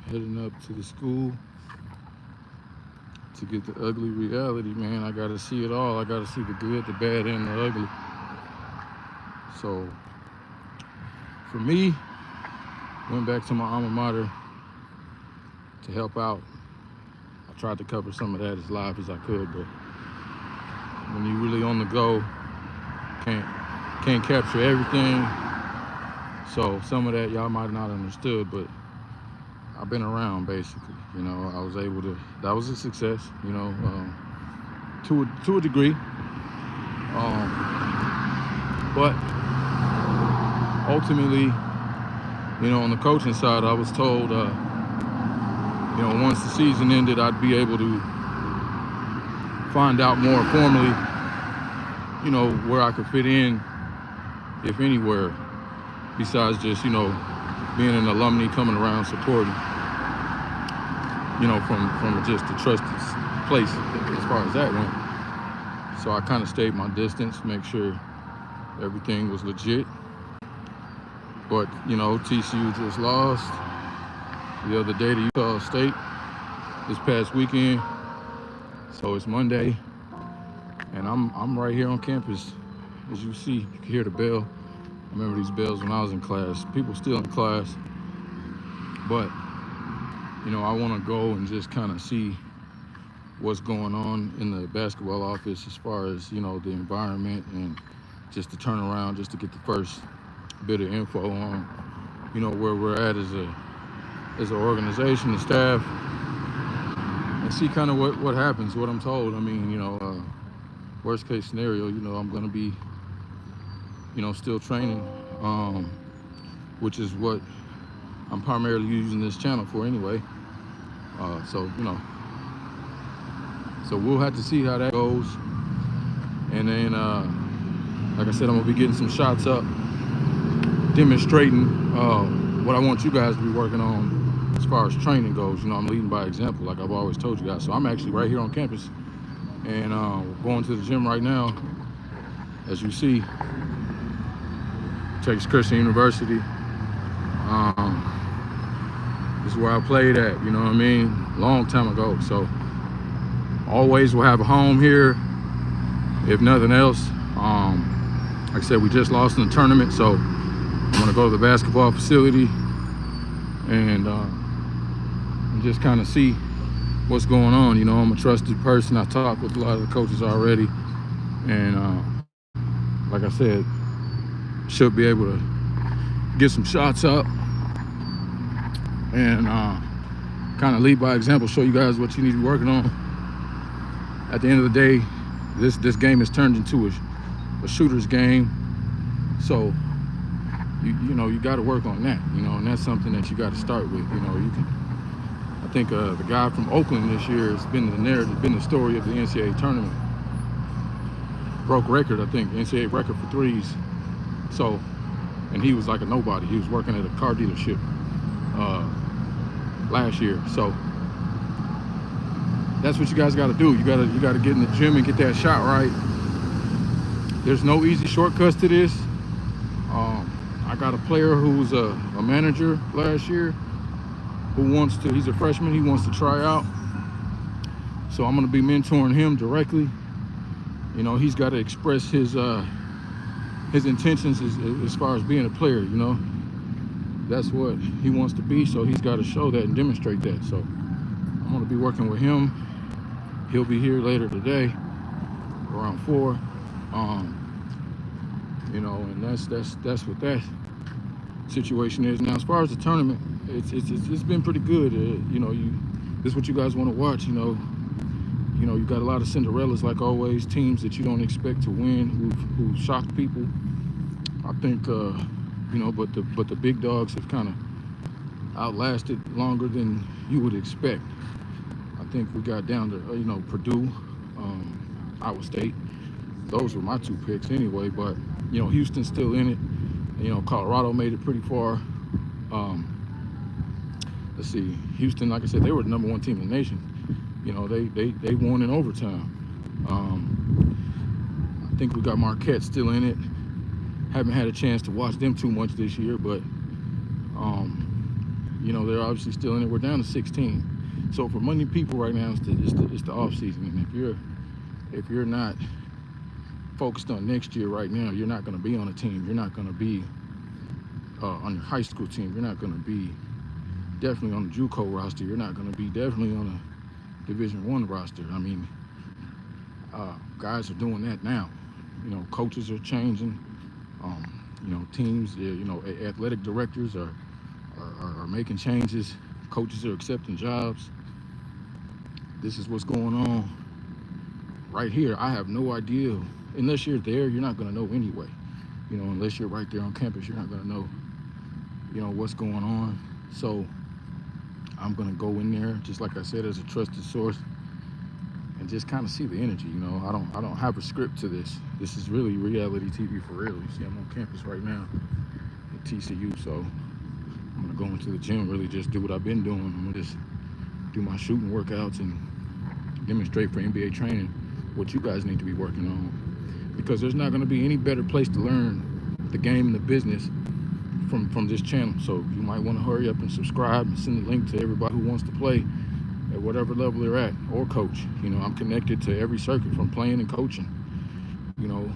heading up to the school to get the ugly reality, man. I gotta see it all. I gotta see the good, the bad, and the ugly. So for me, went back to my alma mater to help out. I tried to cover some of that as live as I could, but when you really on the go, can't capture everything. So some of that y'all might not understood, but I've been around basically. You know, I was able to. That was a success. You know, to a degree. But ultimately, you know, on the coaching side, I was told, you know, once the season ended, I'd be able to find out more formally, you know, where I could fit in, if anywhere, besides just, you know, being an alumni coming around supporting, you know, from just a trusted place as far as that went. So I kind of stayed my distance, make sure everything was legit. But, you know, TCU just lost the other day to Utah State this past weekend. So it's Monday, and I'm right here on campus. As you see, you can hear the bell. I remember these bells when I was in class. People still in class. But, you know, I want to go and just kind of see what's going on in the basketball office as far as, you know, the environment and just to turn around, just to get the first bit of info on, you know, where we're at as an organization, the staff, and see kind of what happens, what I'm told. I mean, you know, worst case scenario, you know, I'm going to be, you know, still training, which is what I'm primarily using this channel for anyway. So, you know, so we'll have to see how that goes. And then, like I said, I'm going to be getting some shots up, demonstrating what I want you guys to be working on as far as training goes. You know, I'm leading by example, like I've always told you guys. So I'm actually right here on campus, and we're going to the gym right now. As you see, Texas Christian University. This is where I played at, you know what I mean? Long time ago. So always will have a home here, if nothing else. Like I said, we just lost in the tournament, so I'm gonna go to the basketball facility and just kind of see what's going on. You know, I'm a trusted person. I talked with a lot of the coaches already, and like I said, should be able to get some shots up and kind of lead by example, show you guys what you need to be working on. At the end of the day, this game has turned into a shooter's game, so you know, you got to work on that, you know, and that's something that you got to start with. You know, you can. I think the guy from Oakland this year has been the narrative, been the story of the Ncaa tournament. Broke record, I think, Ncaa record for threes. So, and he was like a nobody. He was working at a car dealership last year. So that's what you guys got to do. You got to get in the gym and get that shot right. There's no easy shortcuts to this. I got a player who's a manager last year who wants to, he's a freshman, he wants to try out. So I'm going to be mentoring him directly. You know, he's got to express his intentions as far as being a player, you know. That's what he wants to be, so he's got to show that and demonstrate that. So I'm going to be working with him. He'll be here later today, around 4. You know, and that's what that situation is. Now, as far as the tournament, it's been pretty good. You know, this is what you guys want to watch. You know, you got a lot of Cinderellas, like always, teams that you don't expect to win, who shocked people. I think, you know, but the big dogs have kind of outlasted longer than you would expect. I think we got down to, you know, Purdue, Iowa State. Those were my 2 picks anyway, but, you know, Houston's still in it. You know, Colorado made it pretty far. Let's see, Houston, like I said, they were the #1 team in the nation. You know, they won in overtime. I think we got Marquette still in it. Haven't had a chance to watch them too much this year, but You know, they're obviously still in it. We're down to 16. So for many people right now, it's the off season. And if you're not focused on next year right now, you're not going to be on a team. You're not going to be on your high school team. You're not going to be definitely on the JUCO roster. You're not going to be definitely on a Division I roster. I mean, guys are doing that now. You know, coaches are changing. You know, teams, you know, athletic directors are making changes. Coaches are accepting jobs. This is what's going on right here. I have no idea. Unless you're there, you're not going to know anyway. You know, unless you're right there on campus, you're not going to know, you know, what's going on. So I'm going to go in there, just like I said, as a trusted source, and just kind of see the energy. You know, I don't have a script to this. This is really reality TV for real. You see, I'm on campus right now at TCU, so I'm gonna go into the gym, really just do what I've been doing. I'm gonna just do my shooting workouts and demonstrate for NBA training what you guys need to be working on, because there's not gonna be any better place to learn the game and the business from this channel. So you might want to hurry up and subscribe and send the link to everybody who wants to play at whatever level they're at, or coach. You know, I'm connected to every circuit, from playing and coaching. You know,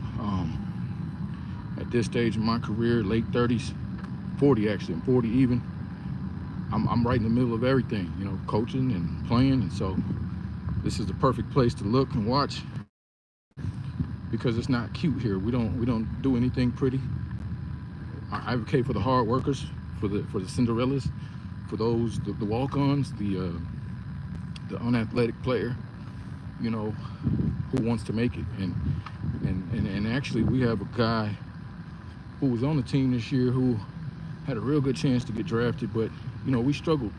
at this stage in my career, late 30s, 40 actually, I'm 40 even. I'm right in the middle of everything, you know, coaching and playing. And so this is the perfect place to look and watch, because it's not cute here. We don't do anything pretty. I advocate for the hard workers, for the Cinderellas, for those the walk-ons, the unathletic player, you know, who wants to make it. And actually, we have a guy who was on the team this year who had a real good chance to get drafted, but you know, we struggled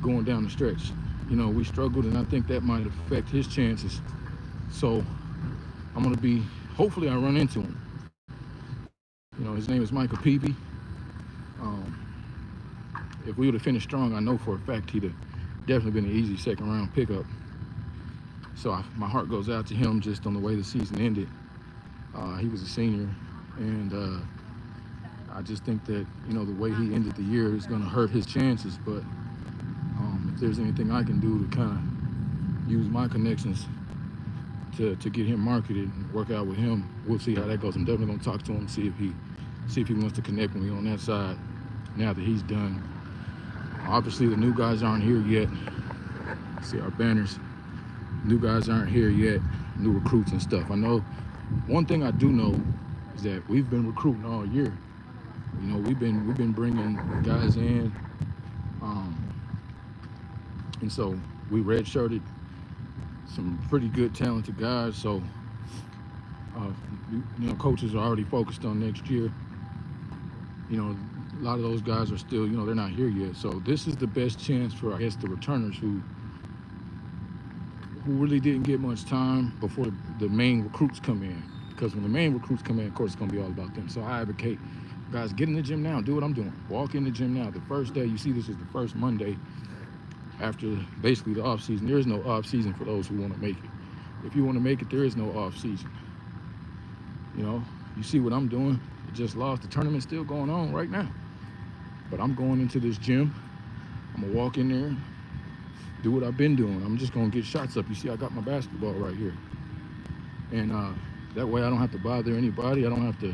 going down the stretch. You know, we struggled, and I think that might affect his chances. So I'm gonna be, hopefully I run into him. You know, his name is Michael Peavy. If we would have finished strong, I know for a fact he'd have definitely been an easy second round pickup. So my heart goes out to him just on the way the season ended. He was a senior, and I just think that, you know, the way he ended the year is going to hurt his chances. But if there's anything I can do to kind of use my connections to get him marketed and work out with him, we'll see how that goes. I'm definitely going to talk to him, see if he wants to connect with me on that side now that he's done. Obviously, the new guys aren't here yet. See our banners. New guys aren't here yet. New recruits and stuff. I know one thing I do know is that we've been recruiting all year. You know, we've been bringing guys in, and so we redshirted some pretty good, talented guys. So, you know, coaches are already focused on next year. You know, a lot of those guys are still, you know, they're not here yet. So this is the best chance for, I guess, the returners who really didn't get much time before the main recruits come in. Because when the main recruits come in, of course, it's going to be all about them. So I advocate, guys, get in the gym now. Do what I'm doing. Walk in the gym now. The first day, you see, this is the first Monday after basically the off season. There is no off season for those who want to make it. If you want to make it, there is no off season. You know, you see what I'm doing. I just lost. The tournament's still going on right now. But I'm going into this gym. I'm going to walk in there, do what I've been doing. I'm just going to get shots up. You see, I got my basketball right here. And that way I don't have to bother anybody. I don't have to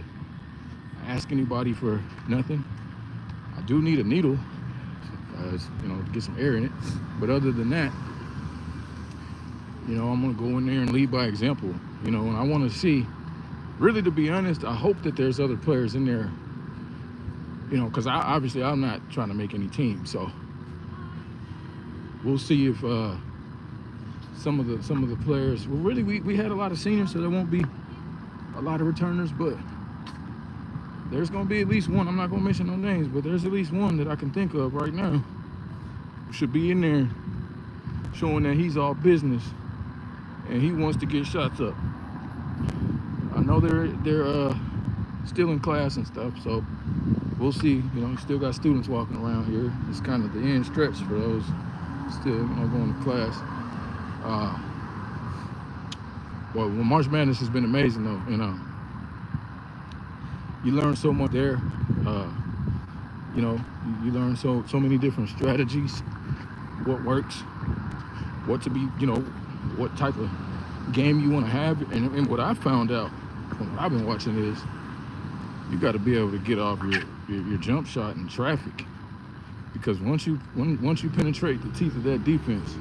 ask anybody for nothing. I do need a needle, you know, to get some air in it. But other than that, you know, I'm going to go in there and lead by example. You know, and I want to see, really, to be honest, I hope that there's other players in there, you know, because obviously I'm not trying to make any team. So we'll see if some of the players, well, really, we had a lot of seniors, so there won't be a lot of returners, but there's going to be at least one. I'm not going to mention no names, but there's at least one that I can think of right now who should be in there showing that he's all business and he wants to get shots up. I know they're still in class and stuff, so we'll see. You know, still got students walking around here. It's kind of the end stretch for those still, you know, going to class. Well, March Madness has been amazing, though. You know, you learn so much there. You know, you learn so many different strategies, what works, what to be, you know, what type of game you want to have. And what I found out from what I've been watching is you got to be able to get off your jump shot in traffic, because once you penetrate the teeth of that defense,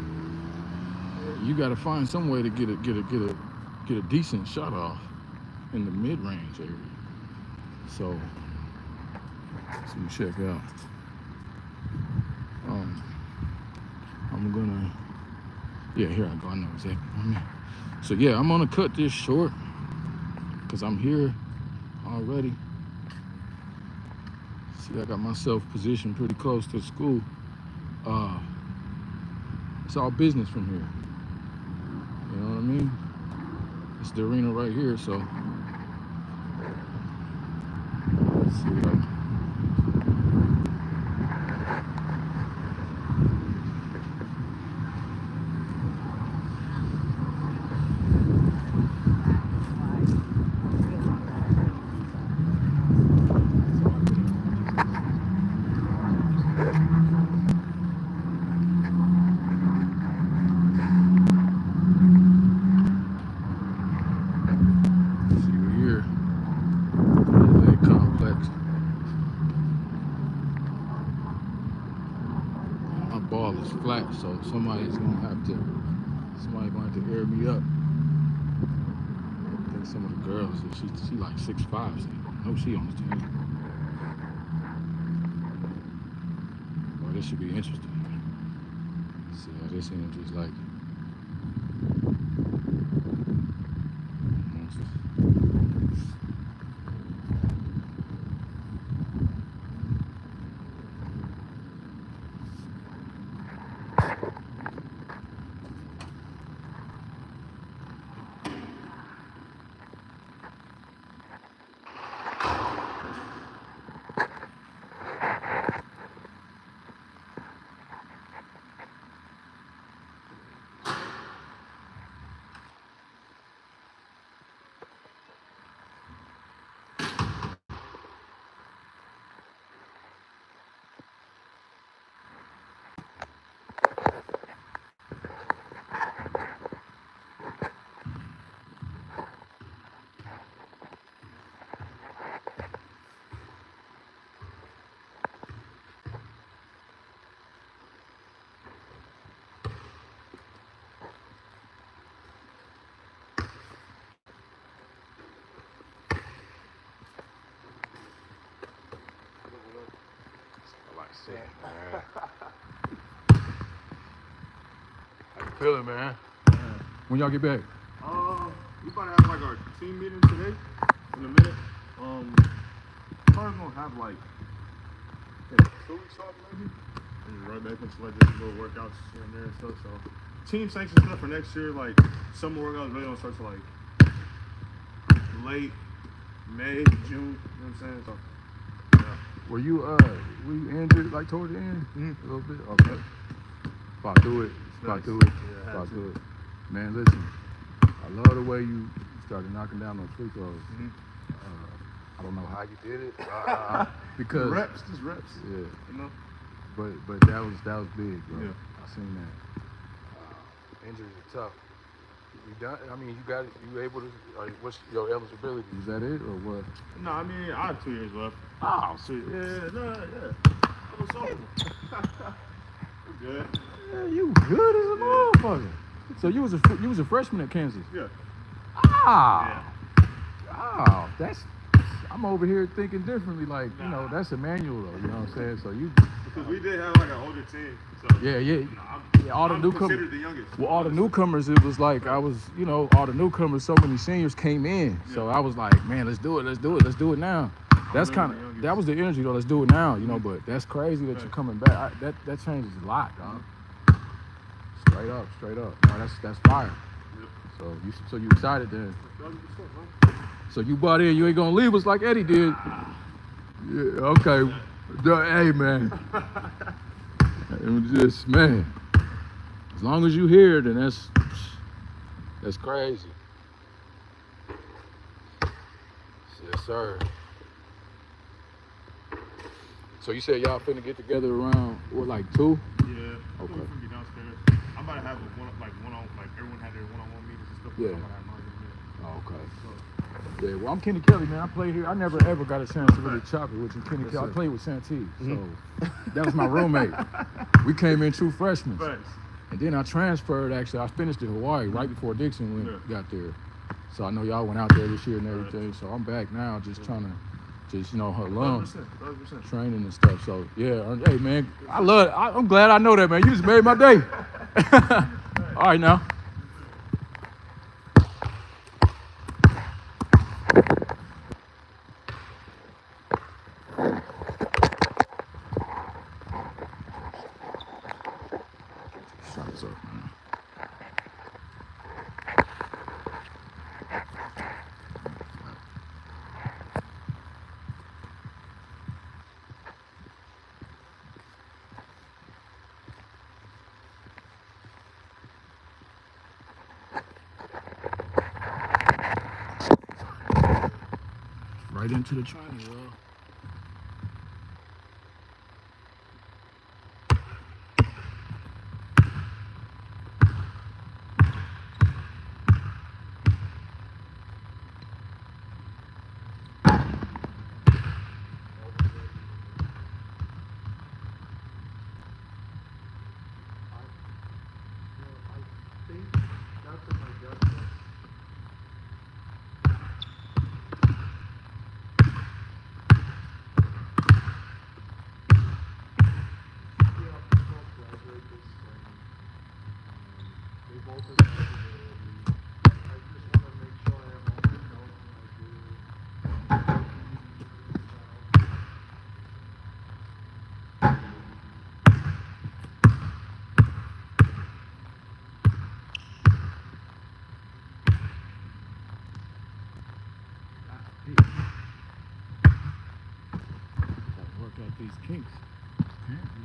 you got to find some way to get a decent shot off in the mid-range area. So let me check out. I'm gonna, yeah, here I go. I know exactly what I mean. So yeah, I'm gonna cut this short because I'm here already. See, I got myself positioned pretty close to the school. It's all business from here. You know what I mean? It's the arena right here, so let's see what flat, so somebody's gonna have to air me up. I think some of the girls, she like 6'5", so I know she on the team. Well, this should be interesting. See how this energy's like. How you feeling, man? When y'all get back? We about to have like our team meeting today in a minute. Probably gonna have like 2 weeks off maybe, and right back into like just little workouts here and there and stuff. So team sanctioned stuff for next year, like summer workouts really don't start till like late May, June. You know what I'm saying? So yeah. Were you injured like toward the end? A little bit? Okay. Fought through it. Fought through it. Yeah, Fought through it. Man, listen, I love the way you started knocking down those free throws. I don't know how you did it. Because just reps. Yeah. You know? But that was big, bro. Yeah. I seen that. Injuries are tough. You done? I mean, you able to? What's your eligibility? Is that it or what? No, I mean I have 2 years left. Oh, sweet. We're good. Yeah, you good as a motherfucker. So you was a freshman at Kansas? Yeah. That's. I'm over here thinking differently. Like, you know, that's Emmanuel though. You know what I'm saying? So you. Because we did have like an older team. So Yeah. All the I'm newcomers. considered the youngest. Well, all the newcomers, it was like all the newcomers. So many seniors came in. Yeah. So I was like, man, let's do it now. That's that was the energy though. Let's do it now, you know. But that's crazy that you're coming back. That changes a lot, dog. Straight up. No, that's fire. Yep. So you excited then? So you bought in. You ain't gonna leave us like Eddie did. Yeah. Okay. Hey man. It was just, man. As long as you here, then that's crazy. Yes, sir. So you said y'all finna get together around what, like 2? Yeah. Okay. We're gonna be downstairs. I'm about to have everyone had their one-on-one meetings and stuff. Yeah. I'm about to have mine in a minute. Oh, okay. So, Yeah, well, I'm Kenny Kelly, man. I played here. I never ever got a chance to really chop it with you, Kenny Kelly. I played with Ncaa, so that was my roommate. We came in true freshmen. thanks. And then I transferred, actually. I finished in Hawaii right before Dixon got there. So I know y'all went out there this year and everything. So I'm back now just trying to, learn 100%. training and stuff. So, yeah. Hey, man, I'm glad I know that, man. You just made my day. All right, now. Shots up, man. Right into the training, bro. Gotta work out these kinks. Apparently.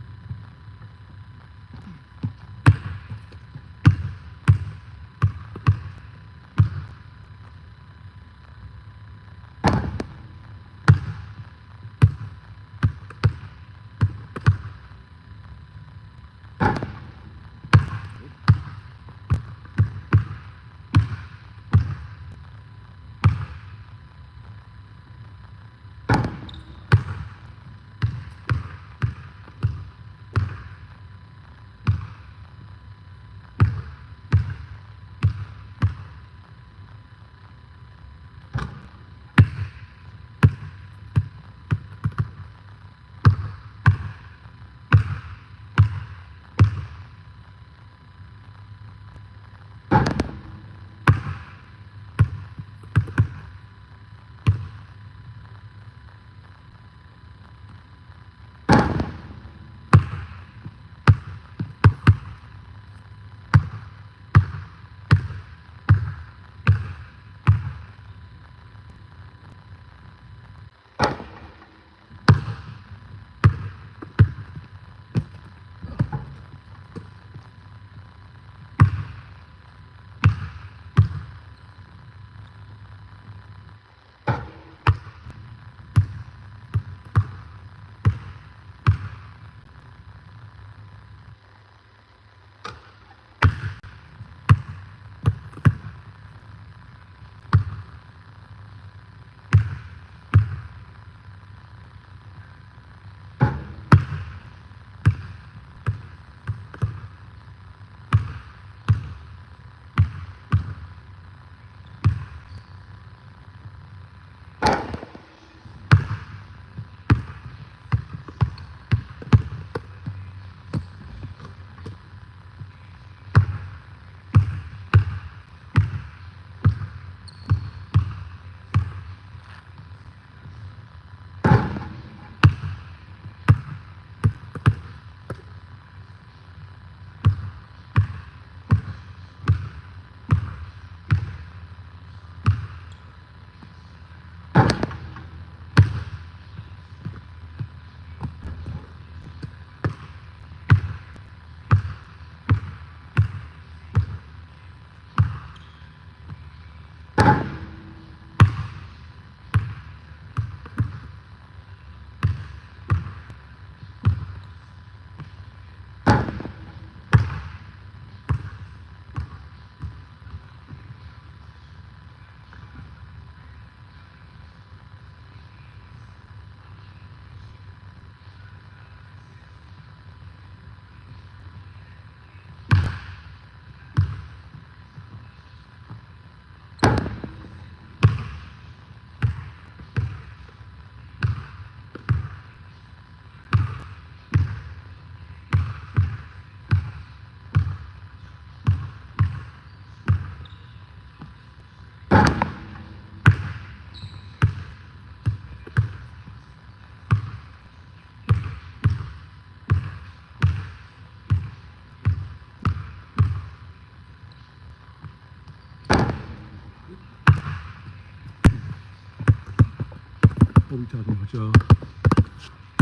What we talking about, y'all?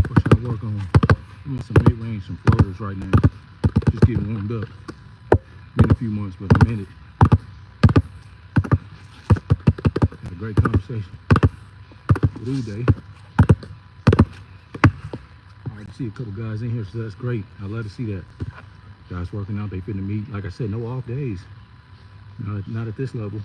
What should I work on? I'm on some mid-range, some floaters right now. Just getting warmed up. Been a few months, but I'm in it. Had a great conversation with Uday. I can see a couple guys in here, so that's great. I love to see that. Guys working out, they finna meet. Like I said, no off days. Not at this level.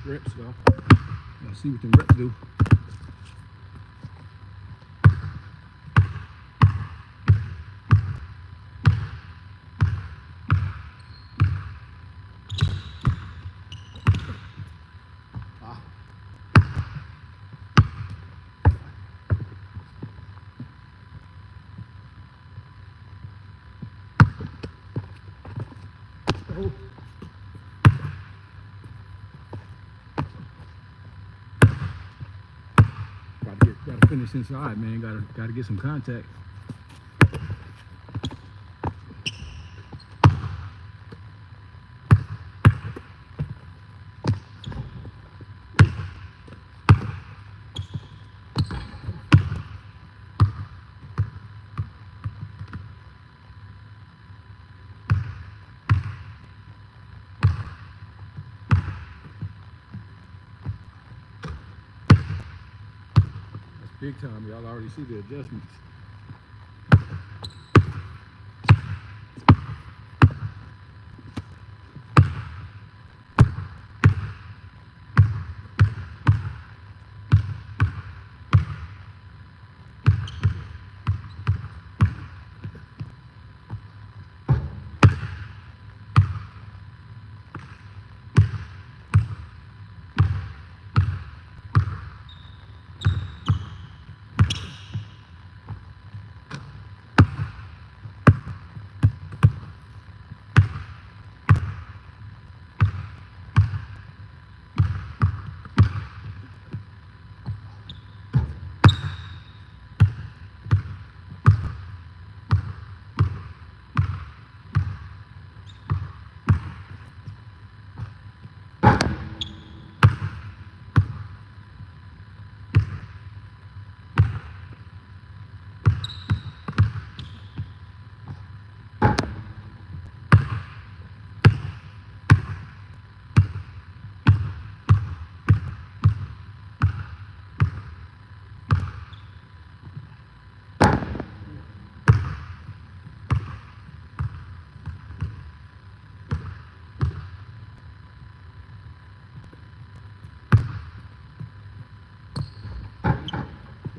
reps though. Gotta see what the reps do. Oh. Gotta finish inside, man. Gotta get some contact. Big time, y'all already see the adjustments.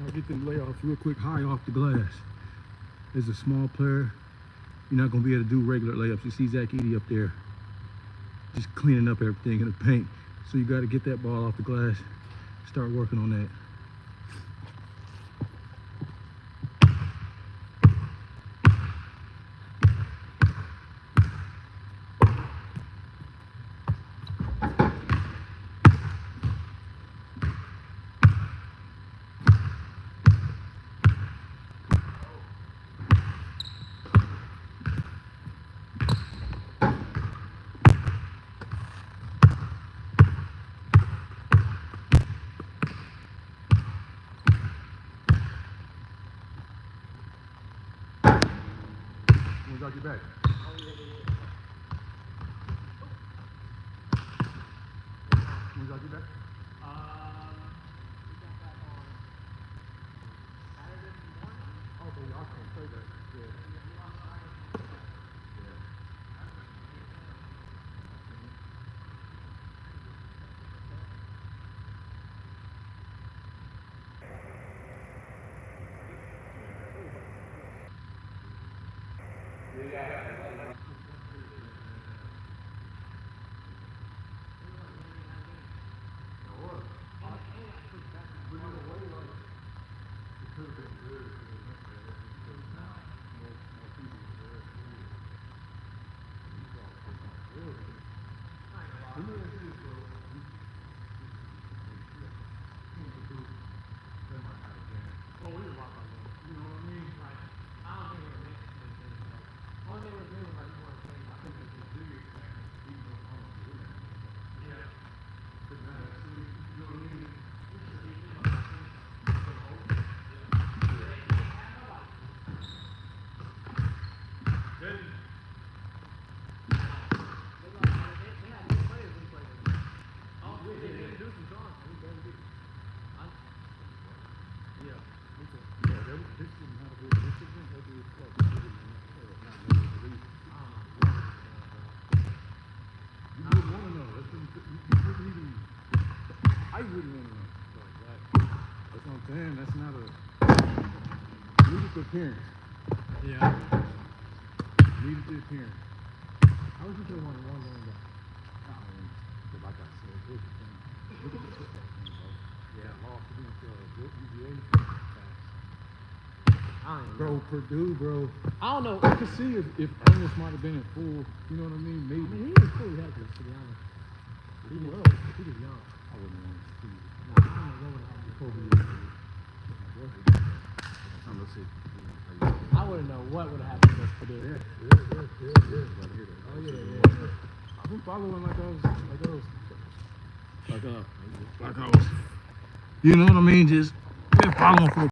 I'll get them layoffs real quick high off the glass. As a small player, you're not going to be able to do regular layups. You see Zach Edey up there just cleaning up everything in the paint. So you got to get that ball off the glass, start working on that. When y'all get back? When y'all get back? Okay, y'all can't say that. Yeah. You know what I mean? Like, I don't think we're mixed. One thing we're I'm saying. That's not a needed the appearance. Yeah. Needed the appearance. I was just one going back. Like I said, here's the thing. Look at the football team, bro. Yeah, lost against UGA. I don't Bro, know. Purdue, bro. I don't know. I could see if Ernest might have been in full, you know what I mean? I Maybe. mean, he was fully healthy, to be honest. He was young. I wouldn't want to see it. Nah, I don't know what would happen. Kobe is. Let's see. I wouldn't know what would have happened to Purdue. Yeah. Oh, yeah. I've been following like I was, you know what I mean? Just been following for